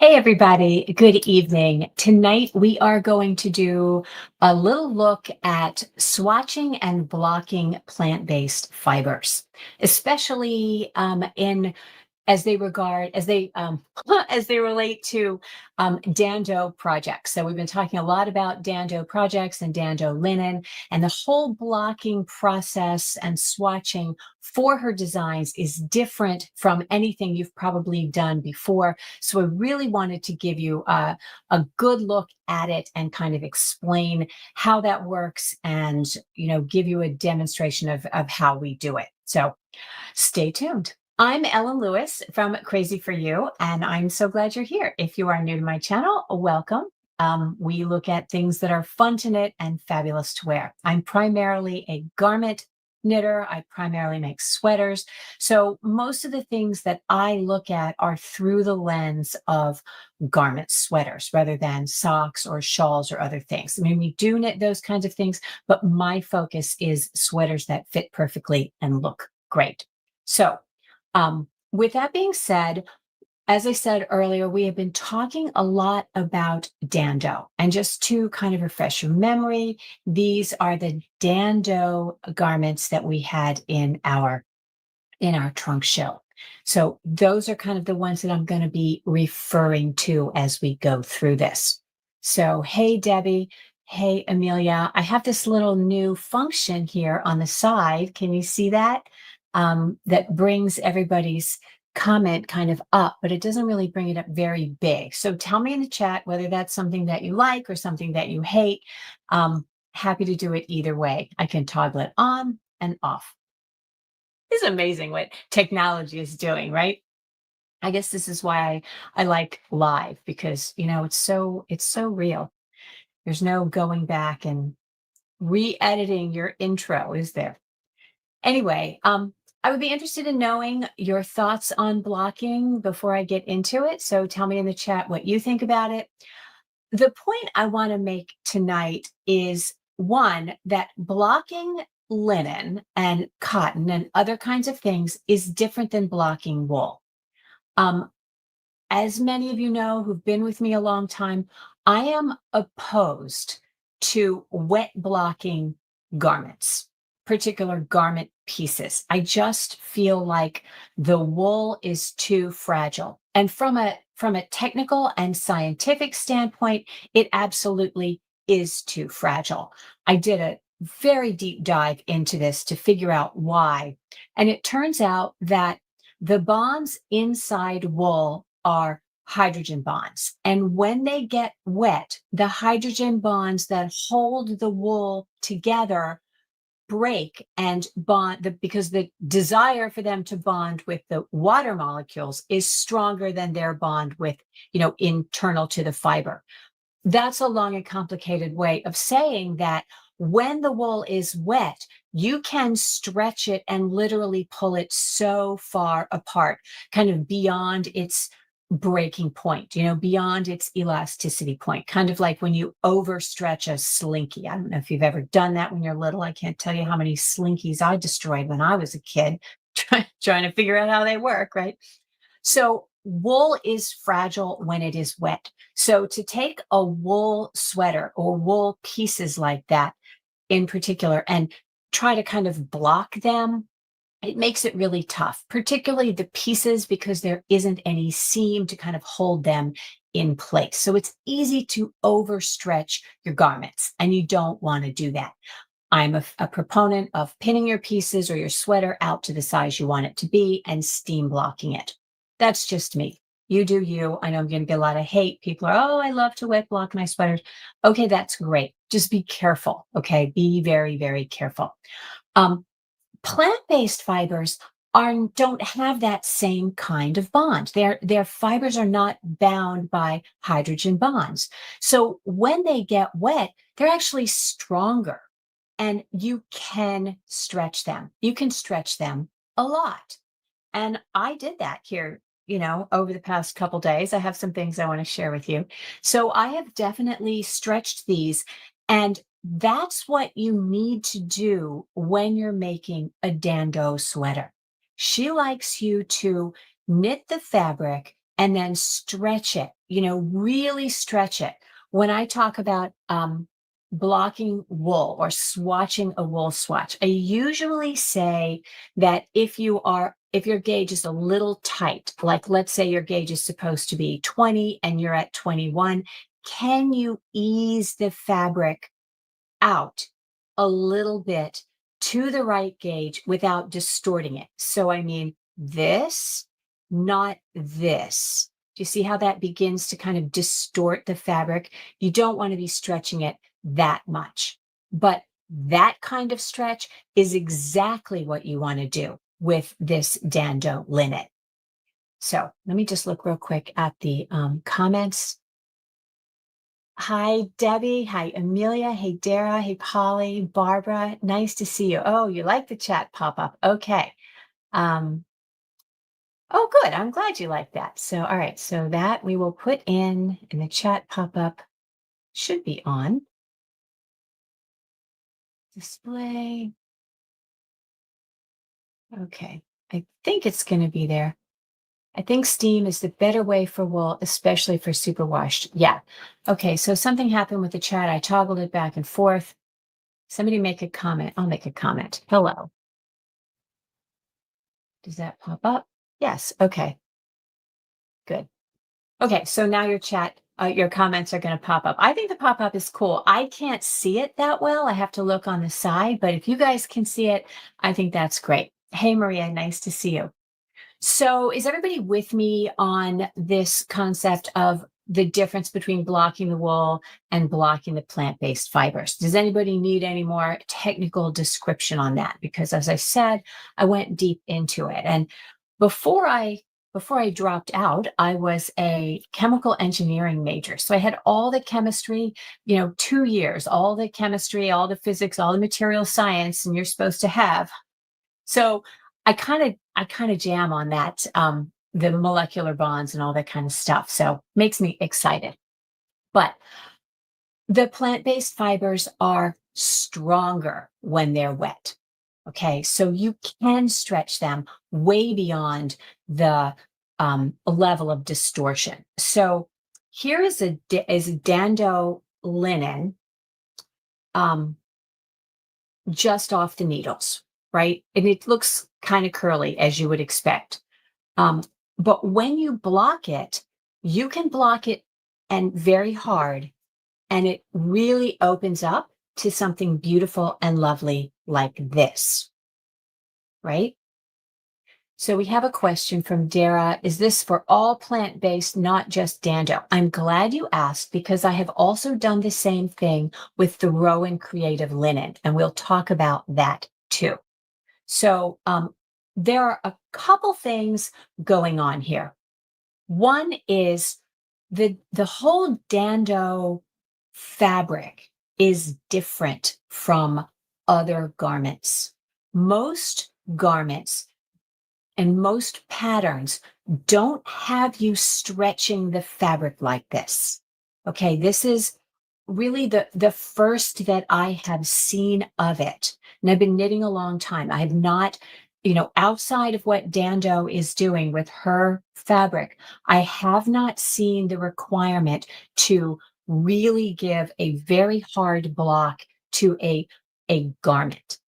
Hey, everybody. Good evening. Tonight, we are going to do a little look at swatching and blocking plant-based fibers, especially in as they relate to DanDoh projects. So we've been talking a lot about DanDoh projects and DanDoh linen, and the whole blocking process and swatching for her designs is different from anything you've probably done before. So I really wanted to give you a good look at it and kind of explain how that works and, give you a demonstration of how we do it. So stay tuned. I'm Ellen Lewis from Crazy for You, and I'm so glad you're here. If you are new to my channel, welcome. We look at things that are fun to knit and fabulous to wear. I'm primarily a garment knitter. I primarily make sweaters. So most of the things that I look at are through the lens of garment sweaters rather than socks or shawls or other things. I mean, we do knit those kinds of things, but my focus is sweaters that fit perfectly and look great. So, with that being said, as I said earlier, we have been talking a lot about DanDoh. And just to kind of refresh your memory, these are the DanDoh garments that we had in our trunk show. So those are kind of the ones that I'm going to be referring to as we go through this. So, hey, Debbie. Hey, Amelia. I have this little new function here on the side. Can you see that? That brings everybody's comment kind of up, but it doesn't really bring it up very big. So tell me in the chat whether that's something that you like or something that you hate. Happy to do it either way. I can toggle it on and off. It's amazing what technology is doing, right? I guess this is why I like live because it's so real. There's no going back and re-editing your intro, is there? Anyway, I would be interested in knowing your thoughts on blocking before I get into it. So tell me in the chat what you think about it. The point I want to make tonight is one, that blocking linen and cotton and other kinds of things is different than blocking wool. Um, as many of you know who've been with me a long time, I am opposed to wet blocking garments, particular garment pieces. I just feel like the wool is too fragile. And from a technical and scientific standpoint, it absolutely is too fragile. I did a very deep dive into this to figure out why. And it turns out that the bonds inside wool are hydrogen bonds. And when they get wet, the hydrogen bonds that hold the wool together break and bond because the desire for them to bond with the water molecules is stronger than their bond with, internal to the fiber. That's a long and complicated way of saying that when the wool is wet, you can stretch it and literally pull it so far apart, kind of beyond its breaking point, beyond its elasticity point, kind of like when you overstretch a slinky. I don't know if you've ever done that when you're little. I can't tell you how many slinkies I destroyed when I was a kid, trying to figure out how they work, right? So wool is fragile when it is wet. So to take a wool sweater or wool pieces like that in particular and try to kind of block them, it makes it really tough, particularly the pieces because there isn't any seam to kind of hold them in place. So it's easy to overstretch your garments, and you don't want to do that. I'm a proponent of pinning your pieces or your sweater out to the size you want it to be and steam blocking it. That's just me. You do you. I know I'm going to get a lot of hate. People are, oh, I love to wet block my sweaters. Okay, that's great. Just be careful. Okay, be very, very careful. Plant-based fibers don't have that same kind of bond. Their fibers are not bound by hydrogen bonds. So when they get wet, they're actually stronger and you can stretch them. You can stretch them a lot. And I did that here, over the past couple days. I have some things I want to share with you. So I have definitely stretched these, and that's what you need to do when you're making a DanDoh sweater. She likes you to knit the fabric and then stretch it, really stretch it. When I talk about blocking wool or swatching a wool swatch, I usually say that if your gauge is a little tight, like let's say your gauge is supposed to be 20 and you're at 21, can you ease the fabric out a little bit to the right gauge without distorting it? So I mean this, not this. Do you see how that begins to kind of distort the fabric? You don't want to be stretching it that much, but that kind of stretch is exactly what you want to do with this DanDoh linen. So let me just look real quick at the comments. Hi, Debbie. Hi, Amelia. Hey, Dara. Hey, Polly. Barbara. Nice to see you. Oh, you like the chat pop-up. Okay. Oh, good. I'm glad you like that. So, all right. So that we will put in the chat pop-up should be on. Display. Okay. I think it's going to be there. I think steam is the better way for wool, especially for superwashed. Yeah. Okay. So something happened with the chat. I toggled it back and forth. Somebody make a comment. I'll make a comment. Hello. Does that pop up? Yes. Okay. Good. Okay. So now your comments are going to pop up. I think the pop-up is cool. I can't see it that well. I have to look on the side, but if you guys can see it, I think that's great. Hey, Maria, nice to see you. So is everybody with me on this concept of the difference between blocking the wool and blocking the plant-based fibers? Does anybody need any more technical description on that? Because as I said, I went deep into it. And before I dropped out, I was a chemical engineering major. So I had all the chemistry, 2 years, all the chemistry, all the physics, all the material science, and you're supposed to have. So I kind of jam on that, the molecular bonds and all that kind of stuff. So makes me excited. But the plant-based fibers are stronger when they're wet. Okay, so you can stretch them way beyond the level of distortion. So here is a DanDoh linen, just off the needles, right? And it looks kind of curly, as you would expect. But when you block it, you can block it and very hard, and it really opens up to something beautiful and lovely like this, right? So we have a question from Dara. Is this for all plant-based, not just DanDoh? I'm glad you asked, because I have also done the same thing with the Rowan Creative Linen, and we'll talk about that too. So there are a couple things going on here. One is the whole DanDoh fabric is different from other garments. Most garments and most patterns don't have you stretching the fabric like this. Okay, this is really the first that I have seen of it. And I've been knitting a long time. I have not, outside of what DanDoh is doing with her fabric, I have not seen the requirement to really give a very hard block to a garment,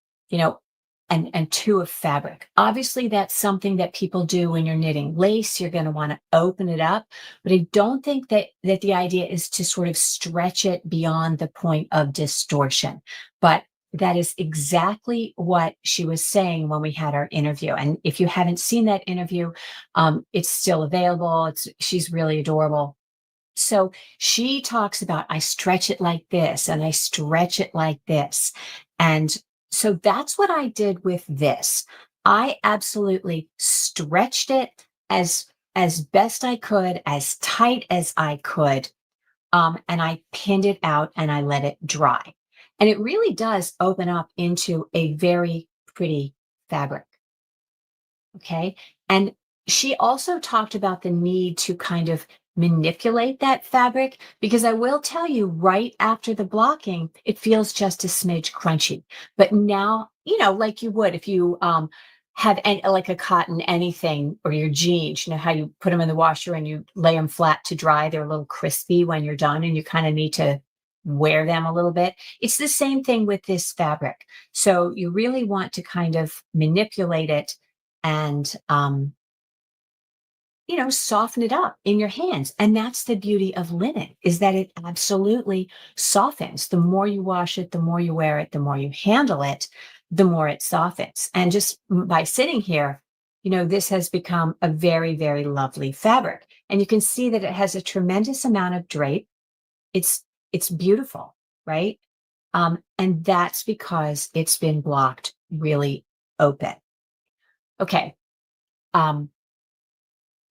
and to a fabric. Obviously, that's something that people do when you're knitting lace. You're going to want to open it up, but I don't think that the idea is to sort of stretch it beyond the point of distortion. But that is exactly what she was saying when we had our interview. And if you haven't seen that interview, it's still available. She's really adorable. So she talks about, I stretch it like this and I stretch it like this. And so that's what I did with this. I absolutely stretched it as best I could, as tight as I could. And I pinned it out and I let it dry. And it really does open up into a very pretty fabric. Okay. And she also talked about the need to kind of manipulate that fabric, because I will tell you, right after the blocking, it feels just a smidge crunchy. But now, like you would if you have like a cotton anything or your jeans, you know how you put them in the washer and you lay them flat to dry, they're a little crispy when you're done and you kind of need to wear them a little bit. It's the same thing with this fabric. So you really want to kind of manipulate it and soften it up in your hands. And that's the beauty of linen, is that it absolutely softens. The more you wash it, the more you wear it, the more you handle it, the more it softens. And just by sitting here, this has become a very, very lovely fabric. And you can see that it has a tremendous amount of drape. It's beautiful, right? And that's because it's been blocked really open. Okay.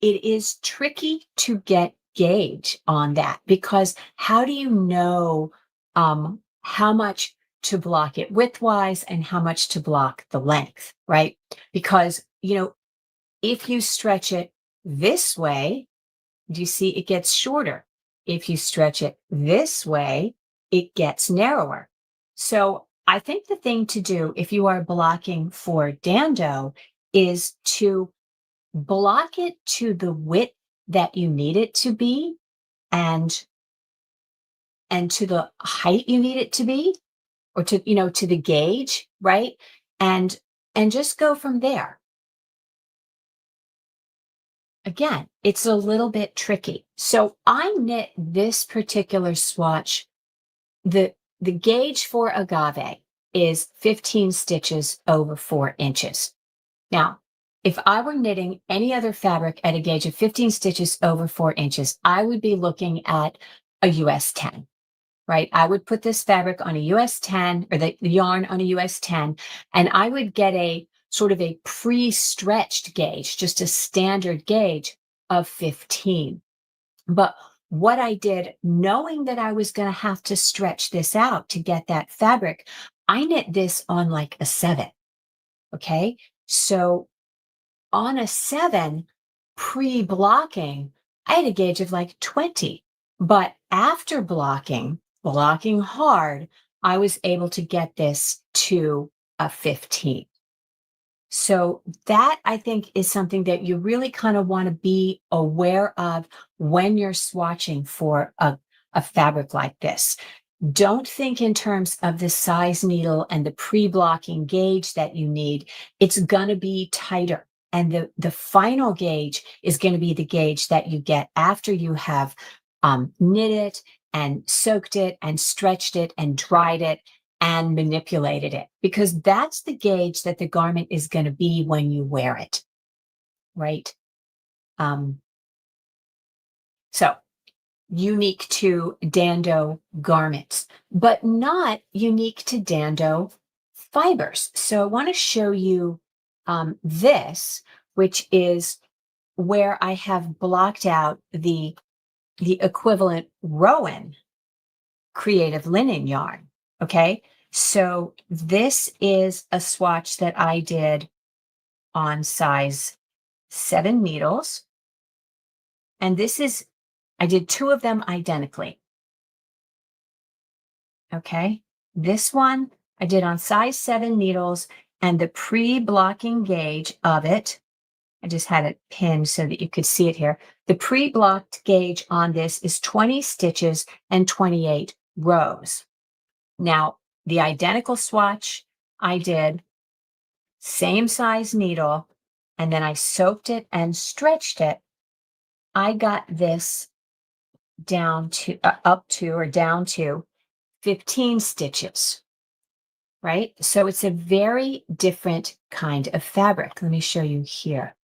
It is tricky to get gauge on that, because how do you know how much to block it widthwise and how much to block the length, right? Because, if you stretch it this way, do you see it gets shorter? If you stretch it this way, it gets narrower. So I think the thing to do if you are blocking for DanDoh is to block it to the width that you need it to be, and to the height you need it to be, or to the gauge, right? And just go from there. Again, it's a little bit tricky. So I knit this particular swatch. The gauge for agave is 15 stitches over 4 inches. Now, if I were knitting any other fabric at a gauge of 15 stitches over 4 inches, I would be looking at a US 10, right? I would put this fabric on a US 10, or the yarn on a US 10, and I would get a sort of a pre-stretched gauge, just a standard gauge of 15. But what I did, knowing that I was going to have to stretch this out to get that fabric, I knit this on like a 7. Okay. So on a 7, pre-blocking, I had a gauge of like 20. But after blocking hard, I was able to get this to a 15. So that, I think, is something that you really kind of want to be aware of when you're swatching for a fabric like this. Don't think in terms of the size needle and the pre-blocking gauge that you need. It's going to be tighter. And the final gauge is going to be the gauge that you get after you have knit it and soaked it and stretched it and dried it and manipulated it, because that's the gauge that the garment is going to be when you wear it, right? So unique to DanDoh garments, but not unique to DanDoh fibers. So I want to show you this, which is where I have blocked out the equivalent Rowan Creative Linen yarn. Okay, so this is a swatch that I did on size 7 needles. And I did 2 of them identically. Okay, this one I did on size 7 needles, and the pre-blocking gauge of it, I just had it pinned so that you could see it here. The pre-blocked gauge on this is 20 stitches and 28 rows. Now, the identical swatch I did, same size needle, and then I soaked it and stretched it. I got this down to down to 15 stitches, right? So it's a very different kind of fabric. Let me show you here.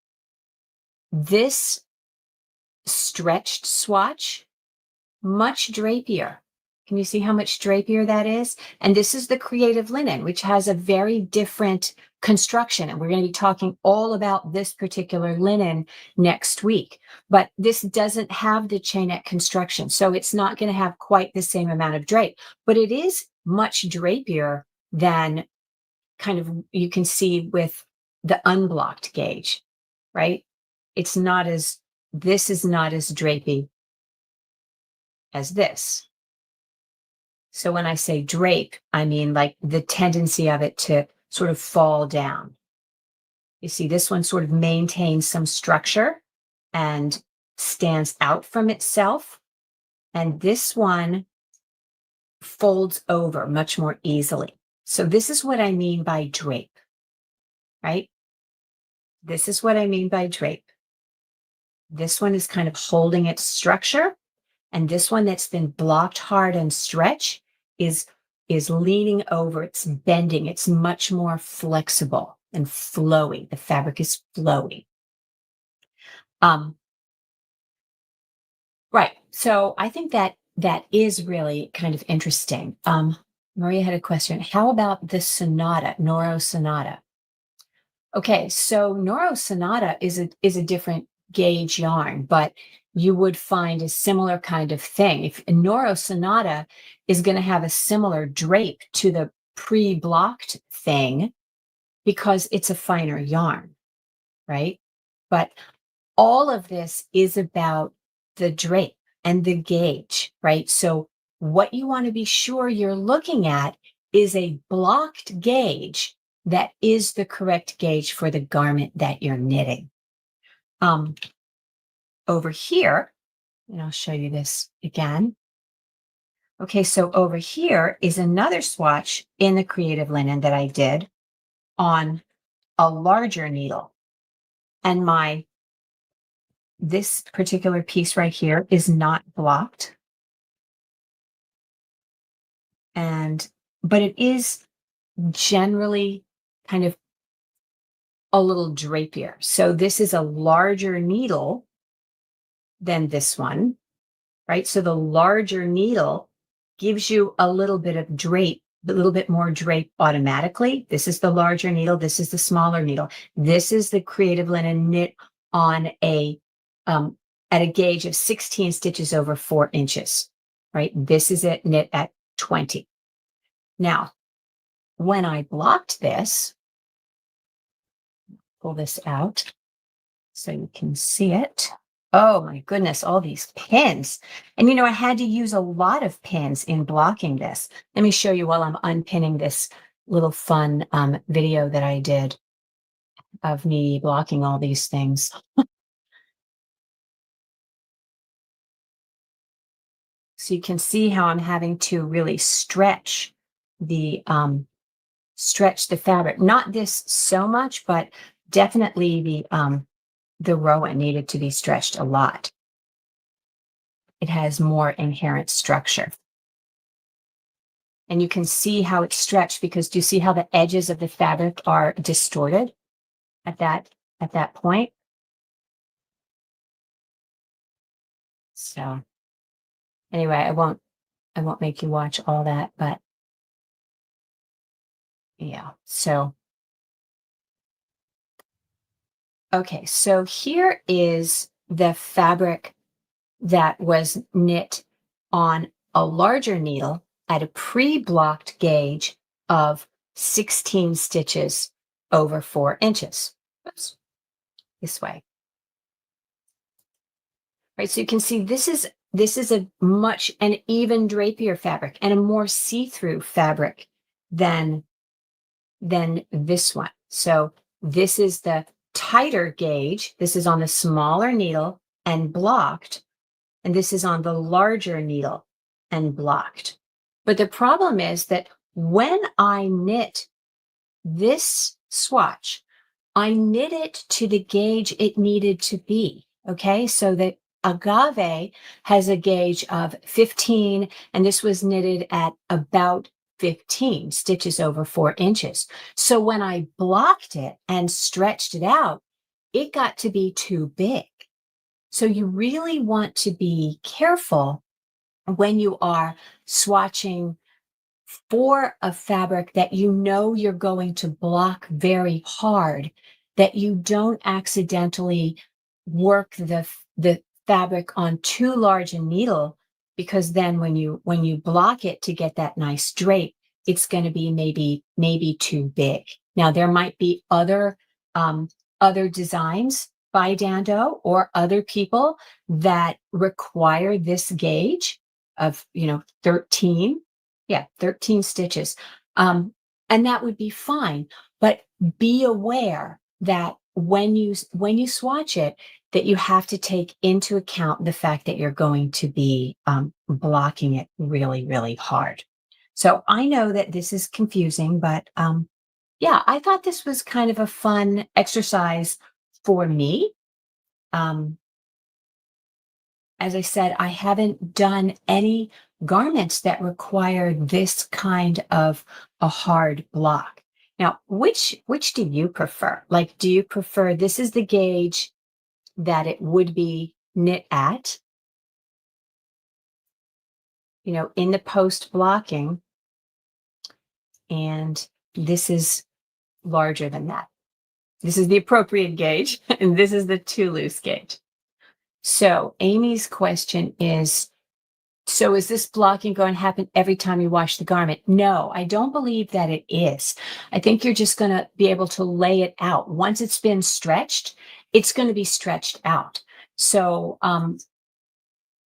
This stretched swatch, much drapier. Can you see how much drapier that is? And this is the Creative Linen, which has a very different construction. And we're going to be talking all about this particular linen next week. But this doesn't have the chainette construction, so it's not going to have quite the same amount of drape. But it is much drapier than kind of you can see with the unblocked gauge, right? This is not as drapey as this. So when I say drape, I mean like the tendency of it to sort of fall down. You see this one sort of maintains some structure and stands out from itself. And this one folds over much more easily. So this is what I mean by drape, right? This is what I mean by drape. This one is kind of holding its structure, and this one that's been blocked hard and stretched is leaning over, it's bending, it's much more flexible and flowy. The fabric is flowy. Right. So I think that is really kind of interesting. Maria had a question. How about the Sonata, Noro Sonata? Okay, so Noro Sonata is a different gauge yarn, but you would find a similar kind of thing. If a Noro Sonata is going to have a similar drape to the pre-blocked thing because it's a finer yarn, right? But all of this is about the drape and the gauge, right? So what you want to be sure you're looking at is a blocked gauge that is the correct gauge for the garment that you're knitting. Over here, and I'll show you this again. Okay, so over here is another swatch in the Creative Linen that I did on a larger needle. And this particular piece right here is not blocked. But it is generally kind of a little drapier. So this is a larger needle than this one, right? So the larger needle gives you a little bit of drape, a little bit more drape automatically. This is the larger needle. This is the smaller needle. This is the Creative Linen knit on at a gauge of 16 stitches over 4 inches, right? This is it knit at 20. Now, when I blocked this, pull this out so you can see it. Oh my goodness, all these pins. And I had to use a lot of pins in blocking this. Let me show you while I'm unpinning this little fun video that I did of me blocking all these things. So you can see how I'm having to really stretch the fabric. Not this so much, but definitely the Rowan needed to be stretched a lot. It has more inherent structure. And you can see how it's stretched because do you see how the edges of the fabric are distorted at that point? So anyway, I won't make you watch all that, but yeah. So okay, so here is the fabric that was knit on a larger needle at a pre-blocked gauge of 16 stitches over 4 inches. Oops. This way. Right, so you can see this is a much an even drapier fabric and a more see-through fabric than this one. So this is the tighter gauge. This is on the smaller needle and blocked, and this is on the larger needle and blocked. But the problem is that when I knit this swatch, I knit it to the gauge it needed to be, okay? So that agave has a gauge of 15, and this was knitted at about 15 stitches over 4 inches. So when I blocked it and stretched it out, it got to be too big. So you really want to be careful when you are swatching for a fabric that you're going to block very hard, that you don't accidentally work the fabric on too large a needle, because then when you block it to get that nice drape, it's going to be maybe too big. Now there might be other designs by DanDoh or other people that require this gauge of 13 stitches, and that would be fine, but be aware that when you swatch it, that you have to take into account the fact that you're going to be blocking it really, really hard. So I know that this is confusing, but yeah, I thought this was kind of a fun exercise for me. Um, as I said, I haven't done any garments that require this kind of a hard block. Now, which do you prefer? Like, do you prefer this is the gauge that it would be knit at, in the post blocking, and this is larger than that. This is the appropriate gauge, and this is the too loose gauge. So Amy's question is, so is this blocking going to happen every time you wash the garment? No, I don't believe that it is. I think you're just going to be able to lay it out. Once it's been stretched, it's going to be stretched out. So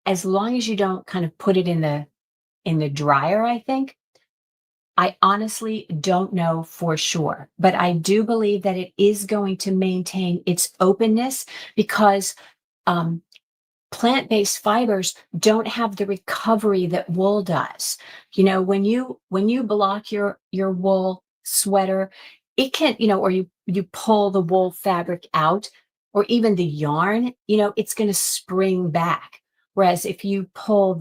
as long as you don't kind of put it in the dryer, I think. I honestly don't know for sure, but I do believe that it is going to maintain its openness because um, plant-based fibers don't have the recovery that wool does. When you block your wool sweater, it can, or you pull the wool fabric out, or even the yarn, it's going to spring back. Whereas if you pull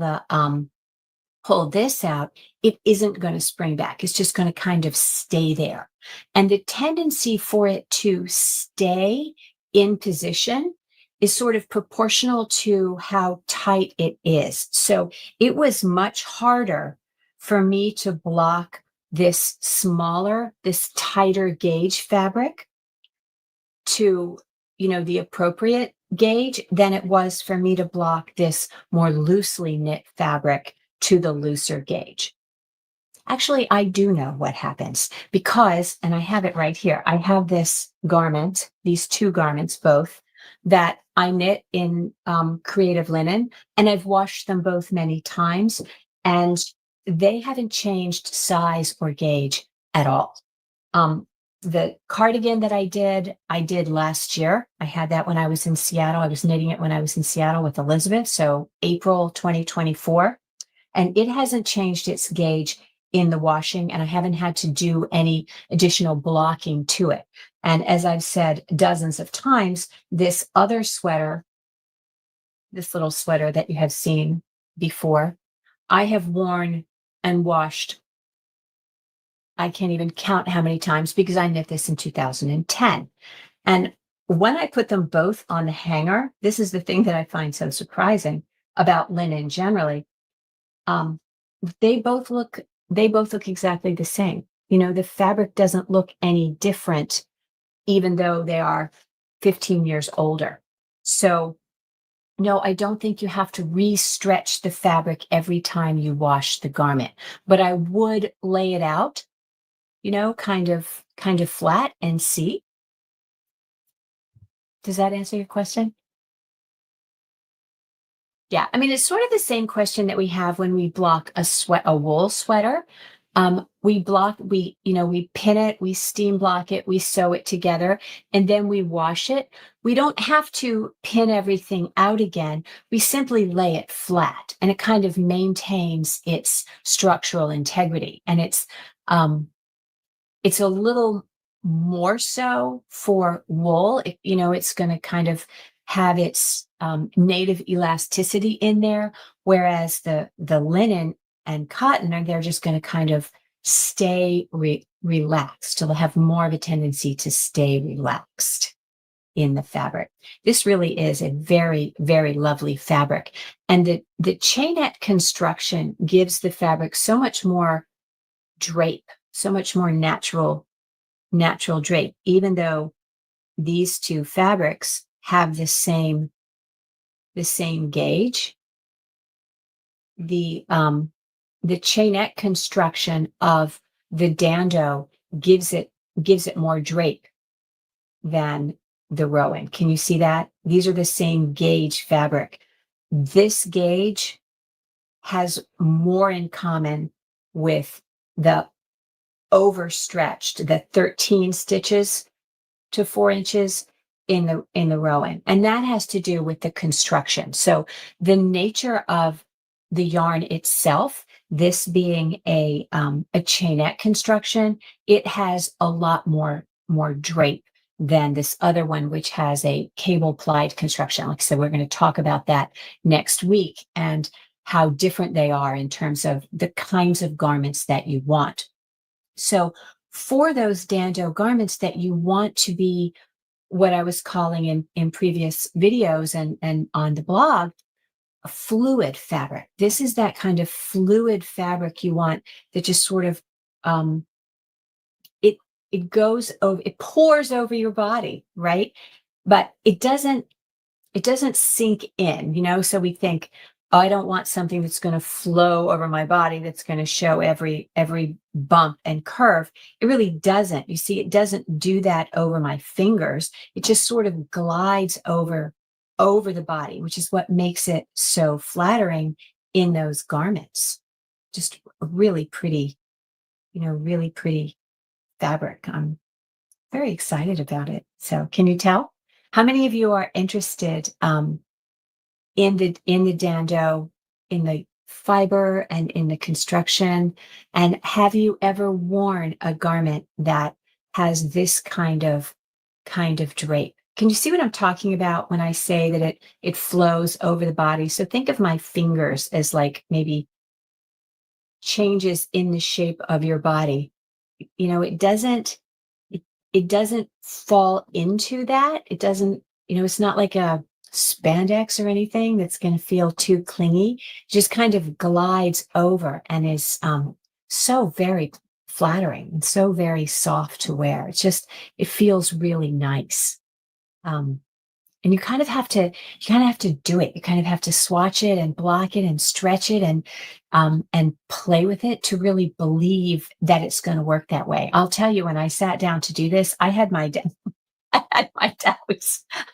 this out, it isn't going to spring back. It's just going to kind of stay there. And the tendency for it to stay in position is sort of proportional to how tight it is. So it was much harder for me to block this smaller, this tighter gauge fabric to, the appropriate gauge than it was for me to block this more loosely knit fabric to the looser gauge. Actually, I do know what happens because, and I have it right here, I have this garment, these two garments both, that I knit in Creative Linen, and I've washed them both many times, and they haven't changed size or gauge at all. The cardigan that I did last year. I had that when I was in Seattle. I was knitting it when I was in Seattle with Elizabeth, so April 2024. And it hasn't changed its gauge in the washing, and I haven't had to do any additional blocking to it. And as I've said dozens of times, this other sweater, this little sweater that you have seen before, I have worn and washed, I can't even count how many times because I knit this in 2010. And when I put them both on the hanger, this is the thing that I find so surprising about linen generally. Um, they both look exactly the same. The fabric doesn't look any different, even though they are 15 years older. So no, I don't think you have to re-stretch the fabric every time you wash the garment, but I would lay it out, kind of flat and see. Does that answer your question? Yeah, I mean, it's sort of the same question that we have when we block a wool sweater. We pin it, we steam block it, we sew it together, and then we wash it. We don't have to pin everything out again. We simply lay it flat, and it kind of maintains its structural integrity. And it's a little more so for wool. It's going to kind of have its native elasticity in there, whereas the linen and cotton they're just going to kind of stay relaxed. So they'll have more of a tendency to stay relaxed in the fabric. This really is a very, very lovely fabric. And the chainette construction gives the fabric so much more drape, so much more natural drape, even though these two fabrics have the same gauge. The chainette construction of the DanDoh gives it more drape than the Rowan. Can you see that? These are the same gauge fabric. This gauge has more in common with the overstretched, the 13 stitches to 4 inches in the Rowan. And that has to do with the construction. So the nature of the yarn itself, this being a chainette construction, it has a lot more drape than this other one, which has a cable plied construction. Like I said, we're going to talk about that next week and how different they are in terms of the kinds of garments that you want. So for those DanDoh garments that you want to be what I was calling in previous videos and on the blog, a fluid fabric. This is that kind of fluid fabric you want that just sort of um, it goes over, it pours over your body, right? But it doesn't sink in, you know? So we think, oh, I don't want something that's going to flow over my body, that's going to show every bump and curve. It really doesn't. You see, it doesn't do that over my fingers. It just sort of glides over the body, which is what makes it so flattering in those garments. Just really pretty, really pretty fabric. I'm very excited about it. So can you tell? How many of you are interested in the DanDoh, in the fiber and in the construction? And have you ever worn a garment that has this kind of drape? Can you see what I'm talking about when I say that it flows over the body? So think of my fingers as like maybe changes in the shape of your body. It doesn't fall into that. It doesn't, it's not like a spandex or anything that's going to feel too clingy. It just kind of glides over and is so very flattering and so very soft to wear. It feels really nice. And you kind of have to do it. You kind of have to swatch it and block it and stretch it and play with it to really believe that it's going to work that way. I'll tell you, when I sat down to do this, I had my doubts.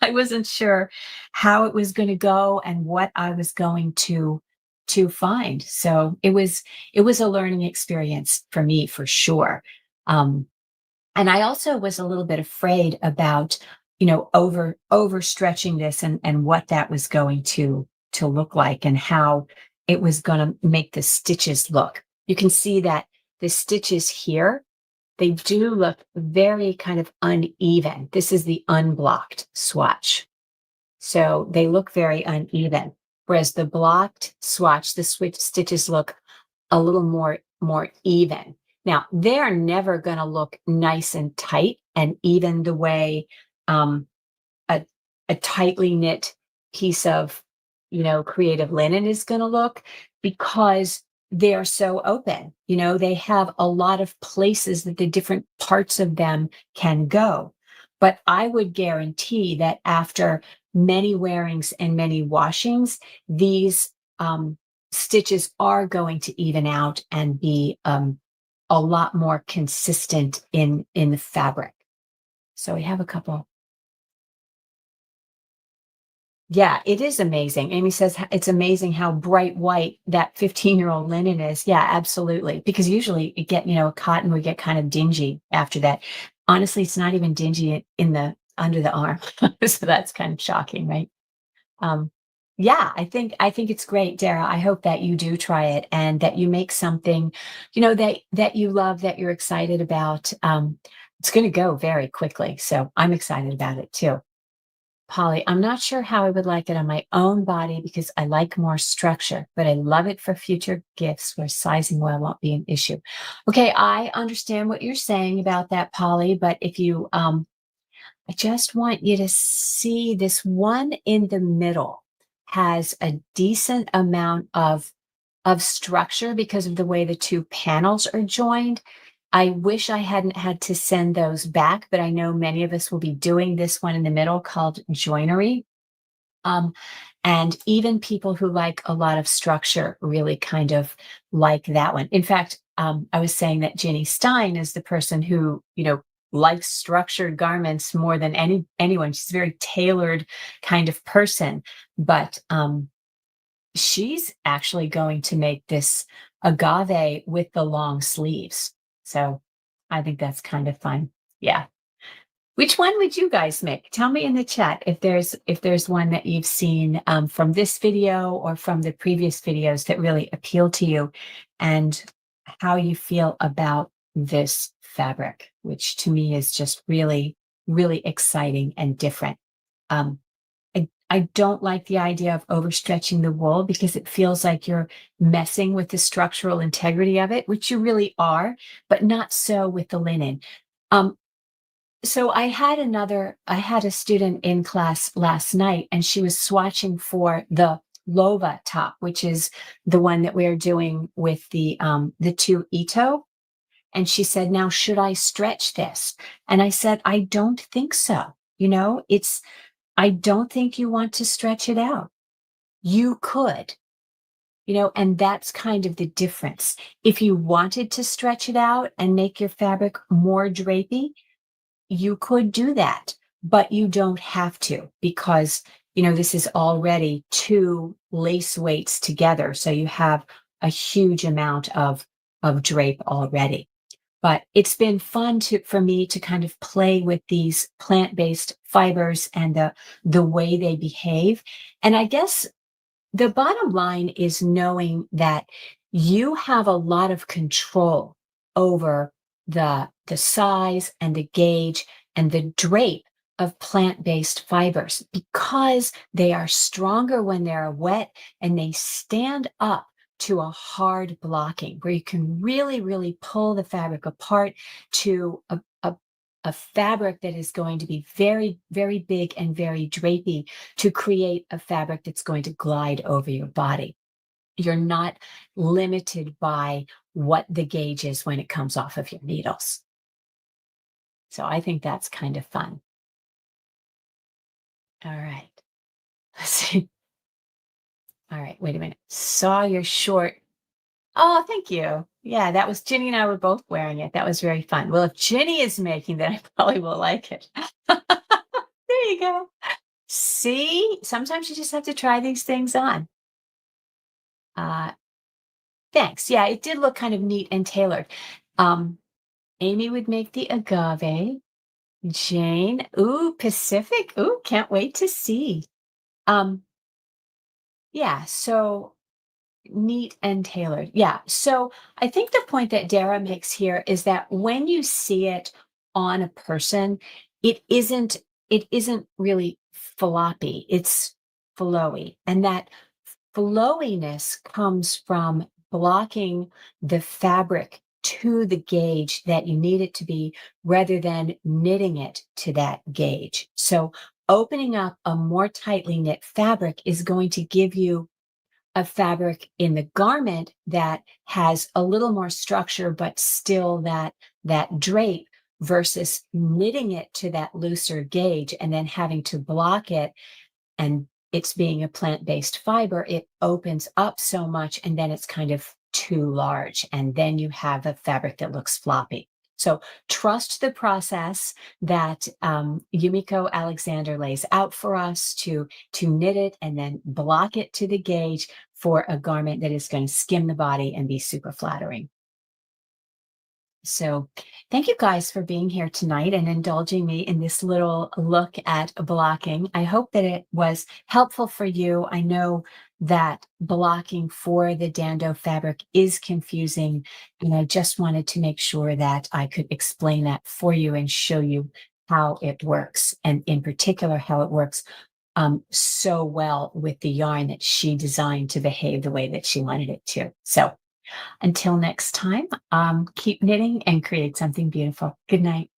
I wasn't sure how it was going to go and what I was going to find. So it was a learning experience for me, for sure. And I also was a little bit afraid about, overstretching this and what that was going to look like and how it was going to make the stitches look. You can see that the stitches here, they do look very kind of uneven. This is the unblocked swatch. So they look very uneven. Whereas the blocked swatch, the stitches look a little more even. Now, they're never going to look nice and tight and even the way a tightly knit piece of, creative linen is going to look, because they're so open. They have a lot of places that the different parts of them can go. But I would guarantee that after many wearings and many washings, these stitches are going to even out and be a lot more consistent in the fabric. So we have a couple. Yeah, it is amazing. Amy says it's amazing how bright white that 15-year-old linen is. Yeah, absolutely. Because usually cotton would get kind of dingy after that. Honestly, it's not even dingy in the under the arm. So that's kind of shocking, right? Yeah, I think it's great, Dara. I hope that you do try it and that you make something, that you love, that you're excited about. It's going to go very quickly. So I'm excited about it too. Polly, I'm not sure how I would like it on my own body because I like more structure, but I love it for future gifts where sizing well won't be an issue. Okay, I understand what you're saying about that, Polly, but if you, I just want you to see this one in the middle has a decent amount of structure because of the way the two panels are joined. I wish I hadn't had to send those back, but I know many of us will be doing this one in the middle called joinery. And even people who like a lot of structure really kind of like that one. In fact, I was saying that Ginny Stein is the person who, likes structured garments more than anyone. She's a very tailored kind of person, but she's actually going to make this agave with the long sleeves. So I think that's kind of fun. Yeah. Which one would you guys make? Tell me in the chat if there's one that you've seen from this video or from the previous videos that really appeal to you, and how you feel about this fabric, which to me is just really, really exciting and different. Um, I don't like the idea of overstretching the wool because it feels like you're messing with the structural integrity of it, which you really are, but not so with the linen. Um, so I had a student in class last night, and she was swatching for the Lova top, which is the one that we're doing with the two Ito. And she said, now, should I stretch this? And I said, I don't think so. I don't think you want to stretch it out. You could, and that's kind of the difference. If you wanted to stretch it out and make your fabric more drapey, you could do that, but you don't have to, because, this is already two lace weights together. So you have a huge amount of drape already. But it's been fun for me to kind of play with these plant-based fibers and the way they behave. And I guess the bottom line is knowing that you have a lot of control over the size and the gauge and the drape of plant-based fibers, because they are stronger when they're wet and they stand up to a hard blocking where you can really, really pull the fabric apart to a fabric that is going to be very, very big and very drapey, to create a fabric that's going to glide over your body. You're not limited by what the gauge is when it comes off of your needles. So I think that's kind of fun. All right. Let's see. All right, wait a minute. Saw your short. Oh, thank you. Yeah, that was Ginny, and I were both wearing it. That was very fun. Well, if Ginny is making that, I probably will like it. There you go. See, sometimes you just have to try these things on. Uh, thanks. Yeah, it did look kind of neat and tailored. Amy would make the agave. Jane, ooh, Pacific. Ooh, can't wait to see. Um, yeah, so neat and tailored. Yeah. So I think the point that Dara makes here is that when you see it on a person, it isn't it isn't really floppy. It's flowy. And that flowiness comes from blocking the fabric to the gauge that you need it to be, rather than knitting it to that gauge. So opening up a more tightly knit fabric is going to give you a fabric in the garment that has a little more structure, but still that drape, versus knitting it to that looser gauge and then having to block it. And it's being a plant-based fiber, it opens up so much, and then it's kind of too large, and then you have a fabric that looks floppy. So trust the process that Yumiko Alexander lays out for us to knit it and then block it to the gauge for a garment that is going to skim the body and be super flattering. So thank you guys for being here tonight and indulging me in this little look at blocking. I hope that it was helpful for you. I know that blocking for the DanDoh fabric is confusing, and I just wanted to make sure that I could explain that for you and show you how it works, and in particular, how it works so well with the yarn that she designed to behave the way that she wanted it to. So until next time, keep knitting and create something beautiful. Good night.